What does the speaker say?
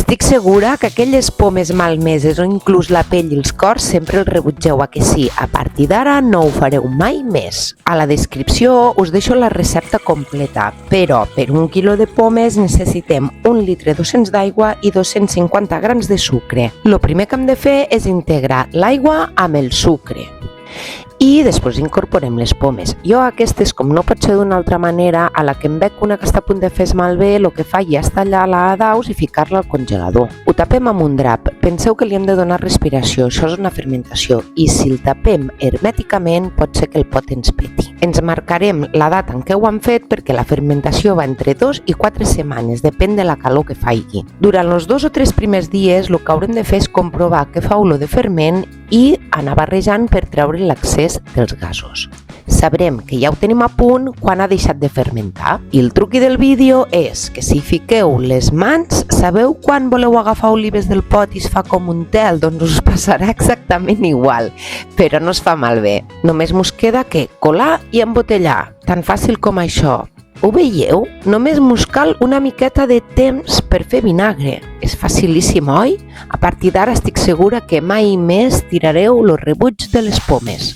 Estic segura que aquelles pomes malmeses o inclús la pell i els cors sempre els rebutgeu, a que sí? A partir d'ara no ho fareu mai més. A la descripció us deixo la recepta completa, però per 1 quilo de pomes necessitem 1 litre 200 d'aigua i 250 grams de sucre. El primer que hem de fer és integrar l'aigua amb el sucre. I després incorporem les pomes. Jo aquestes, com no pot ser d'una altra manera, a la que em veig una que està a punt de fer malbé, el que faig és tallar-la a daus i ficar-la al congelador. Ho tapem amb un drap. Penseu que li hem de donar respiració, això és una fermentació, i si el tapem hermèticament pot ser que el pot ens peti. Ens marcarem la data en què ho hem fet perquè la fermentació va entre 2 i 4 setmanes, depèn de la calor que faci. Durant els 2 o 3 primers dies el que haurem de fer és comprovar que fa olor de ferment i anar barrejant per treure l'accés dels gasos. Sabrem que ja ho tenim a punt quan ha deixat de fermentar. I el truqui del vídeo és que si fiqueu les mans, sabeu quan voleu agafar olives del pot i es fa com un tel? Doncs us passarà exactament igual, però no es fa malbé. Només mos queda que colar i embotellar, tan fàcil com això. Ho veieu? Només mos cal una miqueta de temps per fer vinagre. És facilíssim, oi? A partir d'ara estic segura que mai més tirareu el rebuig de les pomes.